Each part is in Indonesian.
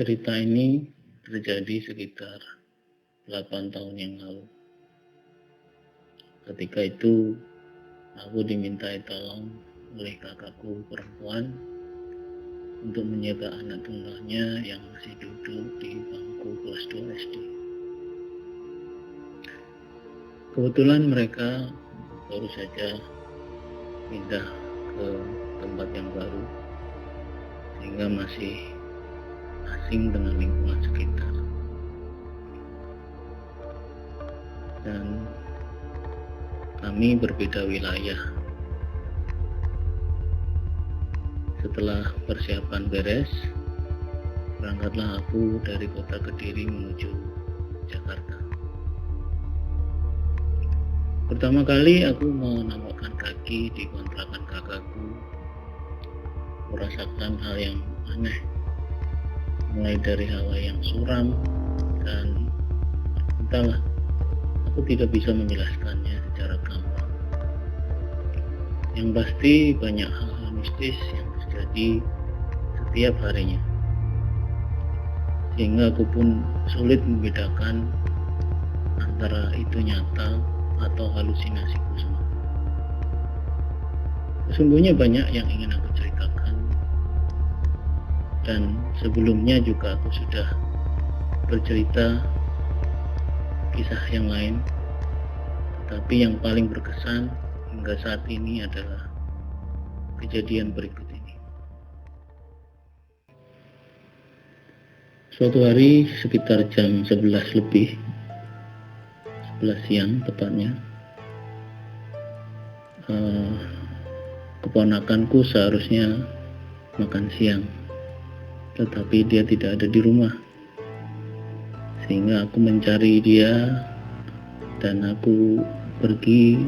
Cerita ini terjadi sekitar 8 tahun yang lalu. Ketika itu, aku dimintai tolong oleh kakakku perempuan untuk menjaga anak tunggalnya yang masih duduk di bangku kelas 2 SD. Kebetulan mereka baru saja pindah ke tempat yang baru, sehingga masih asing dengan lingkungan sekitar. Dan kami berbeda wilayah. Setelah persiapan beres, berangkatlah aku dari kota Kediri menuju Jakarta. Pertama kali aku menambahkan kaki di kontrakan kakakku, merasakan hal yang aneh, mulai dari hawa yang suram dan entahlah, aku tidak bisa menjelaskannya secara gampang. Yang pasti banyak hal-hal mistis yang terjadi setiap harinya, sehingga aku pun sulit membedakan antara itu nyata atau halusinasiku semata. Sesungguhnya banyak yang ingin aku ceritakan, dan sebelumnya juga aku sudah bercerita kisah yang lain, tetapi yang paling berkesan hingga saat ini adalah kejadian berikut ini. Suatu hari sekitar jam 11 lebih, 11 siang tepatnya, keponakanku seharusnya makan siang, tetapi dia tidak ada di rumah. Sehingga aku mencari dia dan aku pergi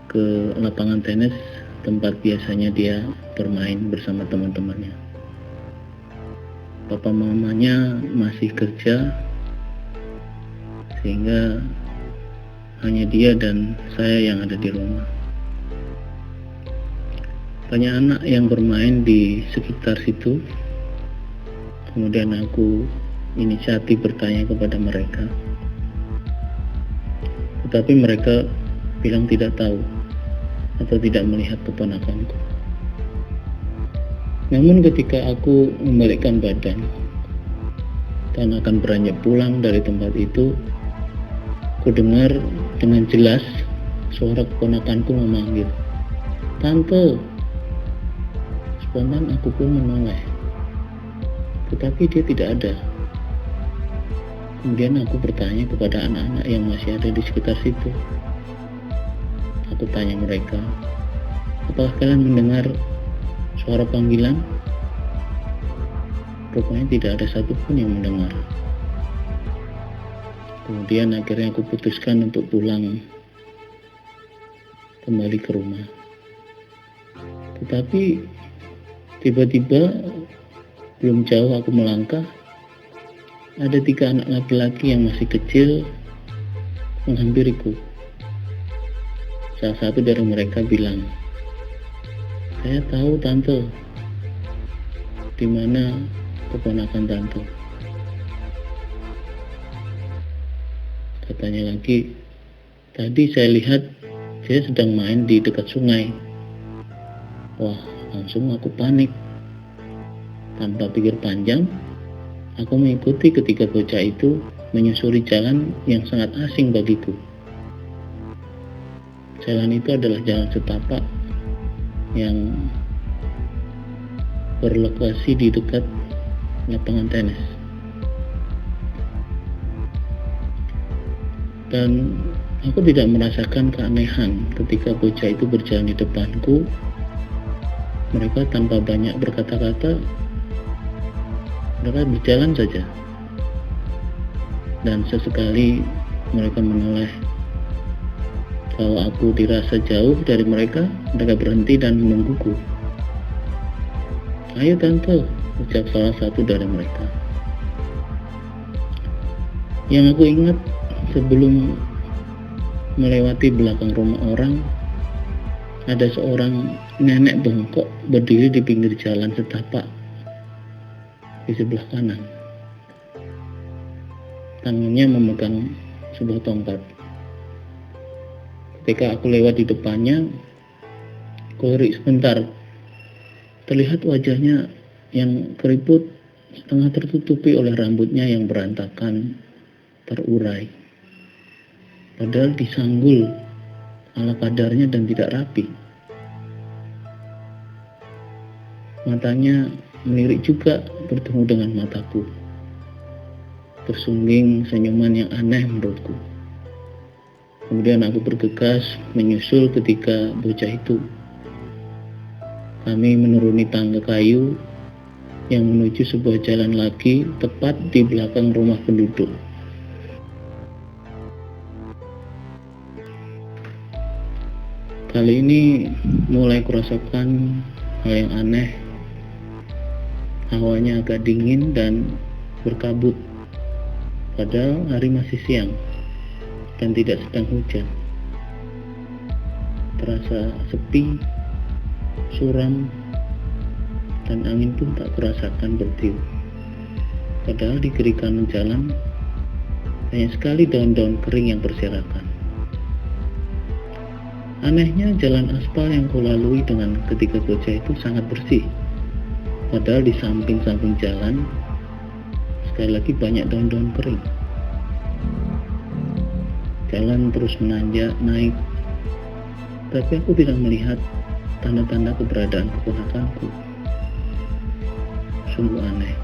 ke lapangan tenis tempat biasanya dia bermain bersama teman-temannya. Papa mamanya masih kerja, sehingga hanya dia dan saya yang ada di rumah. Banyak anak yang bermain di sekitar situ. Kemudian aku inisiatif bertanya kepada mereka, tetapi mereka bilang tidak tahu atau tidak melihat keponakanku. Namun ketika aku membalikkan badan dan akan beranjak pulang dari tempat itu, aku dengar dengan jelas suara keponakanku memanggil, "Tante." Spontan aku pun menoleh, tetapi dia tidak ada. Kemudian aku bertanya kepada anak-anak yang masih ada di sekitar situ. Aku tanya mereka, "Apakah kalian mendengar suara panggilan?" Rupanya tidak ada satupun yang mendengar. Kemudian akhirnya aku putuskan untuk pulang kembali ke rumah. Tetapi tiba-tiba belum jauh aku melangkah, ada 3 anak laki-laki yang masih kecil menghampiriku. Salah satu dari mereka bilang, "Saya tahu tante, di mana keponakan tante." Katanya lagi, "Tadi saya lihat dia sedang main di dekat sungai." Wah, langsung aku panik. Tanpa pikir panjang, aku mengikuti ketika bocah itu menyusuri jalan yang sangat asing bagiku. Jalan itu adalah jalan setapak yang berlokasi di dekat lapangan tenis. Dan aku tidak merasakan keanehan ketika bocah itu berjalan di depanku. Mereka tanpa banyak berkata-kata, mereka berjalan saja. Dan sesekali mereka menoleh. Kalau aku dirasa jauh dari mereka, mereka berhenti dan menungguku. "Ayo tante," ucap salah satu dari mereka. Yang aku ingat, sebelum melewati belakang rumah orang, ada seorang nenek bongkok berdiri di pinggir jalan setapak di sebelah kanan. Tangannya memegang sebuah tongkat. Ketika aku lewat di depannya, aku lirik sebentar. Terlihat wajahnya yang keriput setengah tertutupi oleh rambutnya yang berantakan, terurai. Padahal disanggul ala kadarnya dan tidak rapi. Matanya melirik juga bertemu dengan mataku. Tersungging senyuman yang aneh menurutku. Kemudian aku bergegas menyusul ketika bocah itu. Kami menuruni tangga kayu yang menuju sebuah jalan lagi tepat di belakang rumah penduduk. Kali ini mulai kurasakan hal yang aneh. Hawanya agak dingin dan berkabut. Padahal hari masih siang dan tidak sedang hujan. Terasa sepi, suram, dan angin pun tak kurasakan bertiup. Padahal di kiri kanan jalan banyak sekali daun-daun kering yang berserakan. Anehnya jalan aspal yang kulalui dengan ketiga bocah itu sangat bersih. Padahal di samping-samping jalan sekali lagi banyak daun-daun kering. Jalan terus menanjak naik, tapi aku tidak melihat tanda-tanda keberadaan keponakanku. Sungguh aneh.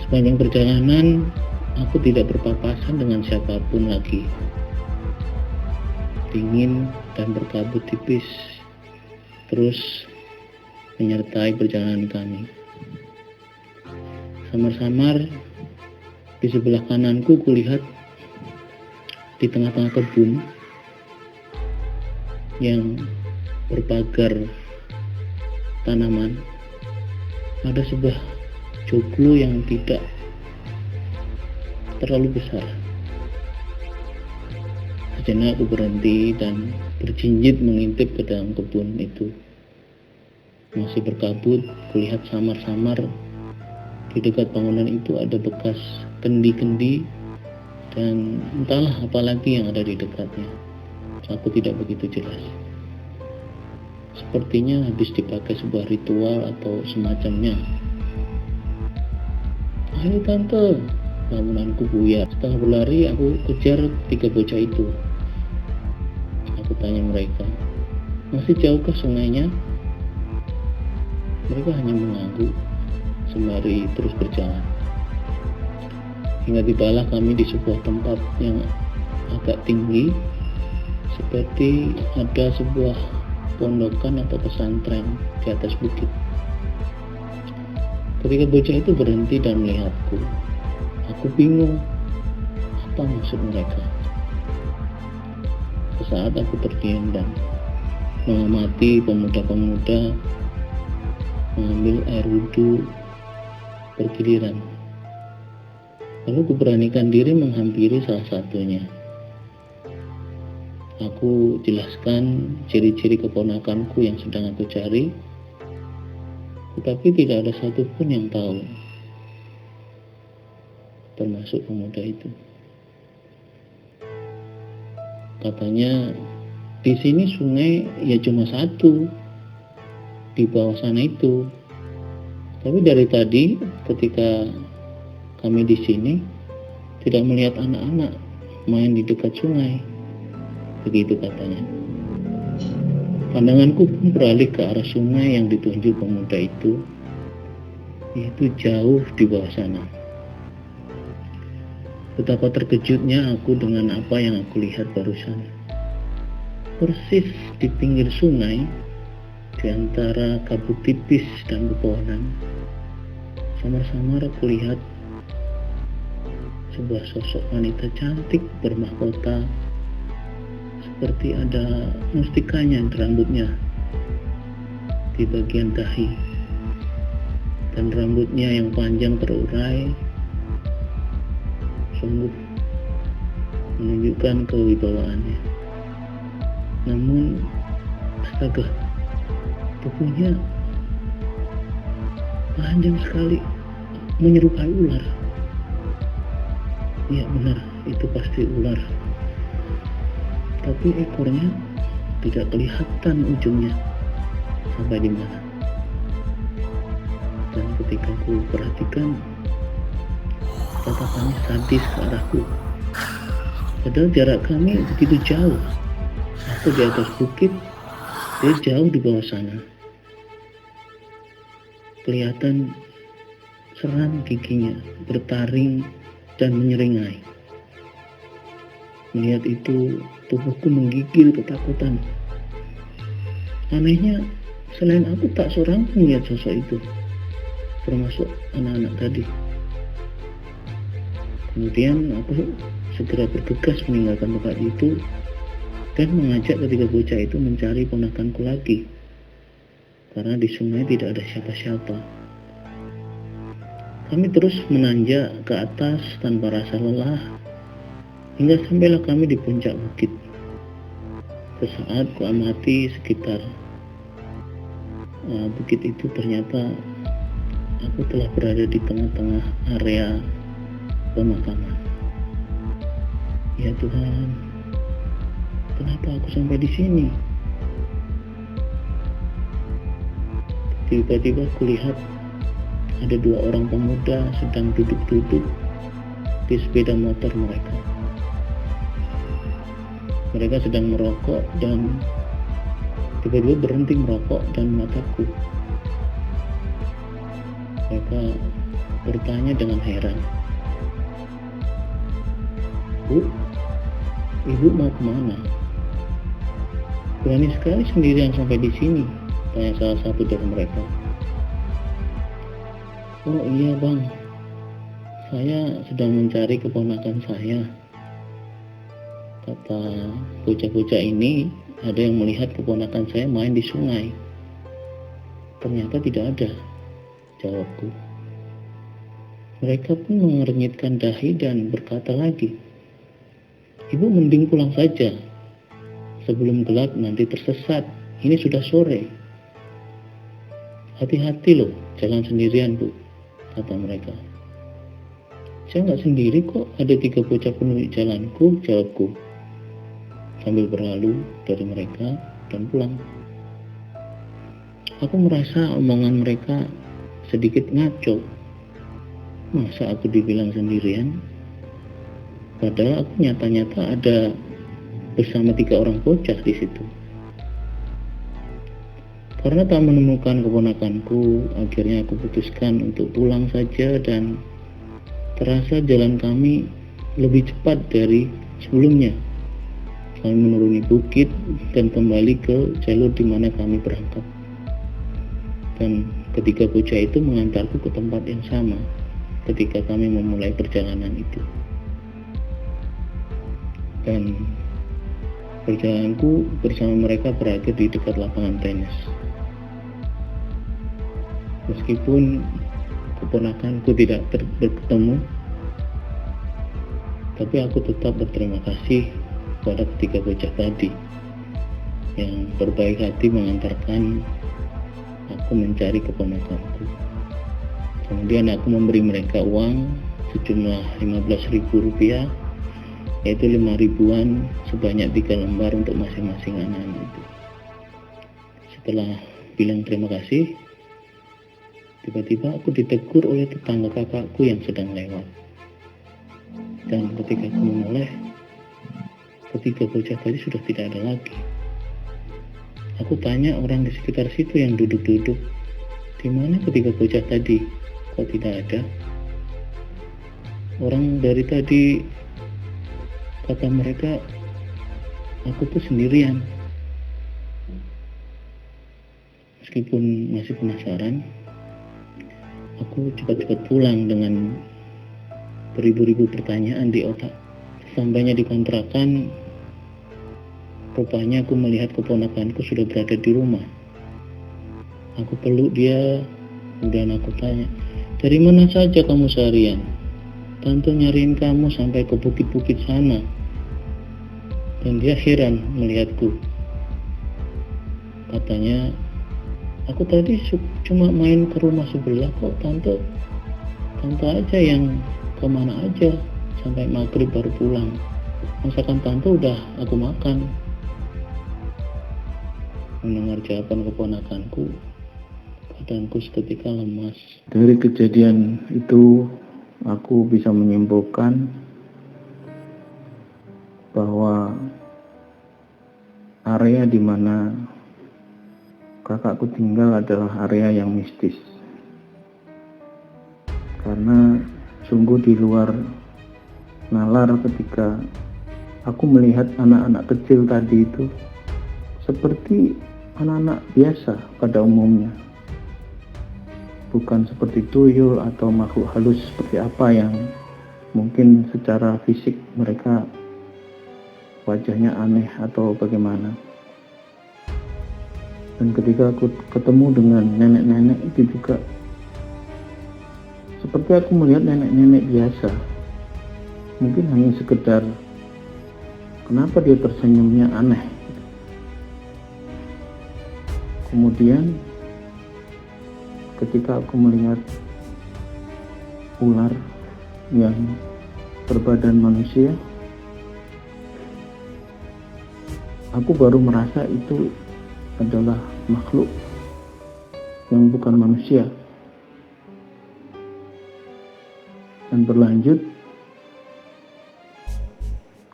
Sepanjang perjalanan, aku tidak berpapasan dengan siapapun lagi. Dingin dan berkabut tipis terus menyertai perjalanan kami. Samar-samar di sebelah kananku kulihat di tengah-tengah kebun yang berpagar tanaman ada sebuah joglo yang tidak terlalu besar. Sejenak aku berhenti dan berjinjit mengintip ke dalam kebun itu. Masih berkabut, kulihat samar-samar di dekat bangunan itu ada bekas kendi-kendi dan entahlah apa lagi yang ada di dekatnya. Aku tidak begitu jelas. Sepertinya habis dipakai sebuah ritual atau semacamnya. Ayo tante, bangunanku buyar. Setelah berlari, aku kejar tiga bocah itu. Aku tanya mereka, masih jauhkah sungainya? Mereka hanya mengangguk sembari terus berjalan. Hingga tibalah kami di sebuah tempat yang agak tinggi, seperti ada sebuah pondokan atau pesantren di atas bukit. Ketika bocah itu berhenti dan melihatku, aku bingung apa maksud mereka. Sesaat aku terdiam dan mengamati pemuda-pemuda mengambil air wudhu bergiliran. Lalu kuberanikan diri menghampiri salah satunya. Aku jelaskan ciri-ciri keponakanku yang sedang aku cari, tetapi tidak ada satupun yang tahu, termasuk pemuda itu. Katanya di sini sungai ya cuma satu, di bawah sana itu. Tapi dari tadi ketika kami di sini tidak melihat anak-anak main di dekat sungai. Begitu katanya. Pandanganku pun beralih ke arah sungai yang ditunjuk pemuda itu, yaitu jauh di bawah sana. Betapa terkejutnya aku dengan apa yang aku lihat barusan. Persis di pinggir sungai, di antara kabut tipis dan pepohonan, samar-samar aku lihat sebuah sosok wanita cantik bermahkota, seperti ada mustikanya di rambutnya di bagian dahi, dan rambutnya yang panjang terurai sungguh menunjukkan kewibawaannya. Namun astaga, tubuhnya panjang sekali, menyerupai ular. Iya benar, itu pasti ular. Tapi ekornya tidak kelihatan ujungnya sampai di mana. Dan ketika aku perhatikan, tatapannya sadis ke arahku. Padahal jarak kami begitu jauh. Aku di atas bukit, dia jauh di bawah sana. Kelihatan seram giginya bertaring dan menyeringai. Melihat itu, tubuhku menggigil ketakutan. Anehnya, selain aku tak seorang pun melihat sosok itu, termasuk anak-anak tadi. Kemudian aku segera bergegas meninggalkan tempat itu dan mengajak ketiga bocah itu mencari ponakanku lagi, karena di sungai tidak ada siapa-siapa. Kami terus menanjak ke atas tanpa rasa lelah, hingga sampailah kami di puncak bukit. Sesaat ku amati sekitar bukit itu, ternyata aku telah berada di tengah-tengah area pemakaman. Ya Tuhan, kenapa aku sampai di sini? Tiba-tiba kulihat ada dua orang pemuda sedang duduk-duduk di sepeda motor mereka. Mereka sedang merokok dan tiba-tiba berhenti merokok dan menatapku. Mereka bertanya dengan heran, "Bu, Ibu mau kemana? Berani sekali sendirian sampai di sini?" tanya salah satu dari mereka. "Oh iya bang, saya sedang mencari keponakan saya," kata bocah-bocah ini. Ada yang melihat keponakan saya main di sungai. Ternyata tidak ada, jawabku. Mereka pun mengernyitkan dahi dan berkata lagi, "Ibu mending pulang saja. Sebelum gelap nanti tersesat. Ini sudah sore. Hati-hati loh, jalan sendirian Bu," kata mereka. "Saya nggak sendiri kok, ada 3 bocah penunjuk jalanku," jawabku, sambil berlalu dari mereka dan pulang. Aku merasa omongan mereka sedikit ngaco. Masa aku dibilang sendirian? Padahal aku nyata-nyata ada bersama 3 orang bocah di situ. Karena tak menemukan keponakanku, akhirnya aku putuskan untuk pulang saja dan terasa jalan kami lebih cepat dari sebelumnya. Kami menuruni bukit dan kembali ke jalur di mana kami berangkat. Dan ketiga bocah itu mengantarku ke tempat yang sama ketika kami memulai perjalanan itu. Dan perjalananku bersama mereka berakhir di dekat lapangan tenis. Meskipun keponakanku tidak bertemu, tapi aku tetap berterima kasih kepada ketiga bocah tadi yang berbaik hati mengantarkan aku mencari keponakanku. Kemudian aku memberi mereka uang sejumlah Rp15.000, yaitu 5 ribuan sebanyak 3 lembar untuk masing-masing anak-anak itu. Setelah bilang terima kasih, tiba-tiba aku ditegur oleh tetangga kakakku yang sedang lewat. Dan ketika aku menoleh, ketiga bocah tadi sudah tidak ada lagi. Aku tanya orang di sekitar situ yang duduk-duduk, "Di mana ketiga bocah tadi? Kok tidak ada?" "Orang dari tadi," kata mereka, "aku tuh sendirian." Meskipun masih penasaran, aku cepat-cepat pulang dengan beribu-ribu pertanyaan di otak. Sampainya di kontrakan, rupanya aku melihat keponakanku sudah berada di rumah. Aku peluk dia, kemudian aku tanya, "Dari mana saja kamu seharian? Tante nyariin kamu sampai ke bukit-bukit sana." Dan dia heran melihatku. Katanya, Aku tadi cuma main ke rumah sebelah kok, tante aja yang kemana aja sampai maghrib baru pulang. Masakan tante udah aku makan. Mendengar jawaban keponakanku, badanku seketika lemas. Dari kejadian itu, aku bisa menyimpulkan bahwa area di mana kakakku tinggal adalah area yang mistis. Karena sungguh di luar nalar ketika aku melihat anak-anak kecil tadi itu seperti anak-anak biasa pada umumnya. Bukan seperti tuyul atau makhluk halus seperti apa yang mungkin secara fisik mereka wajahnya aneh atau bagaimana. Dan ketika aku ketemu dengan nenek-nenek itu juga seperti aku melihat nenek-nenek biasa. Mungkin hanya sekedar kenapa dia tersenyumnya aneh. Kemudian ketika aku melihat ular yang berbadan manusia, aku baru merasa itu adalah makhluk yang bukan manusia. Dan berlanjut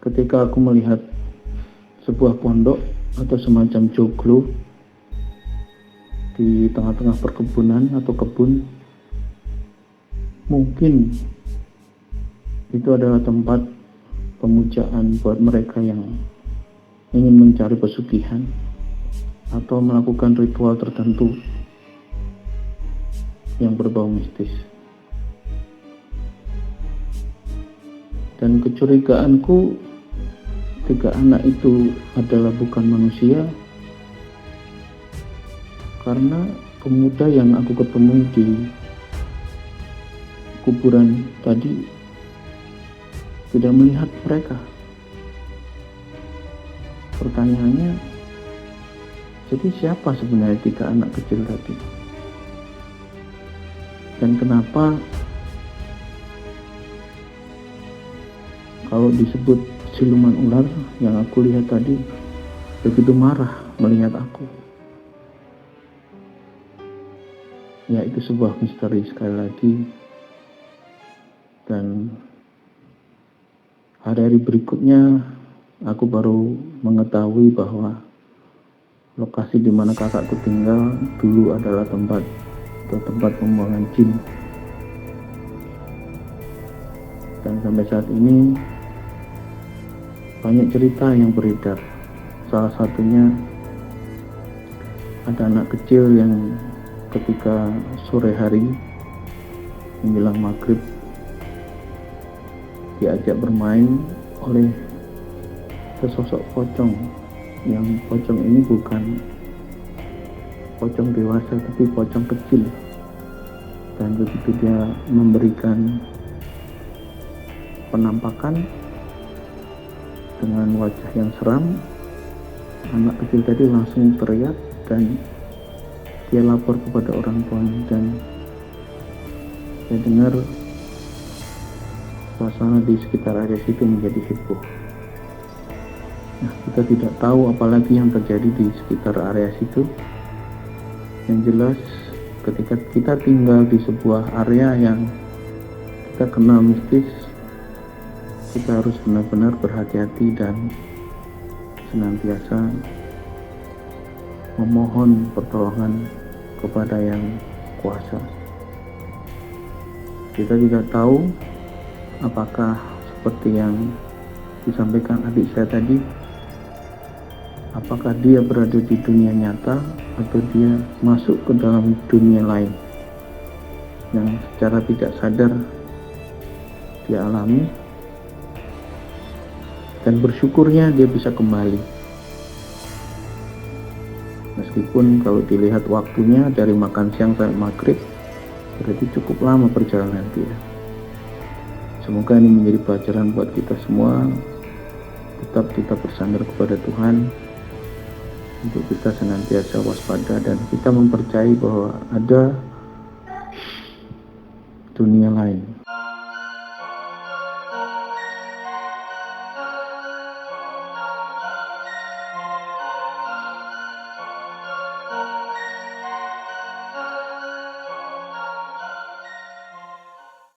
ketika aku melihat sebuah pondok atau semacam joglo di tengah-tengah perkebunan atau kebun. Mungkin itu adalah tempat pemujaan buat mereka yang ingin mencari pesugihan atau melakukan ritual tertentu yang berbau mistis. Dan kecurigaanku ketika anak itu adalah bukan manusia, karena pemuda yang aku ketemu di kuburan tadi tidak melihat mereka. Pertanyaannya, jadi siapa sebenarnya tiga anak kecil tadi? Dan kenapa kalau disebut siluman ular yang aku lihat tadi begitu marah melihat aku? Ya, itu sebuah misteri sekali lagi. Dan hari-hari berikutnya aku baru mengetahui bahwa lokasi di mana kakakku tinggal dulu adalah tempat pembuangan jin. Dan sampai saat ini banyak cerita yang beredar. Salah satunya ada anak kecil yang ketika sore hari menjelang maghrib diajak bermain oleh sesosok pocong, yang pocong ini bukan pocong dewasa tapi pocong kecil. Dan begitu dia memberikan penampakan dengan wajah yang seram, anak kecil tadi langsung teriak dan dia lapor kepada orang tuanya. Dan saya dengar suasana di sekitar area situ menjadi heboh. Nah, kita tidak tahu apalagi yang terjadi di sekitar area situ. Yang jelas ketika kita tinggal di sebuah area yang kita kenal mistis, kita harus benar-benar berhati-hati dan senantiasa memohon pertolongan kepada yang kuasa. Kita tidak tahu apakah seperti yang disampaikan adik saya tadi, apakah dia berada di dunia nyata atau dia masuk ke dalam dunia lain yang secara tidak sadar dia alami. Dan bersyukurnya dia bisa kembali. Meskipun kalau dilihat waktunya dari makan siang sampai maghrib, berarti cukup lama perjalanan dia. Semoga ini menjadi pelajaran buat kita semua. Tetap kita bersandar kepada Tuhan untuk kita senantiasa waspada dan kita mempercayai bahwa ada dunia lain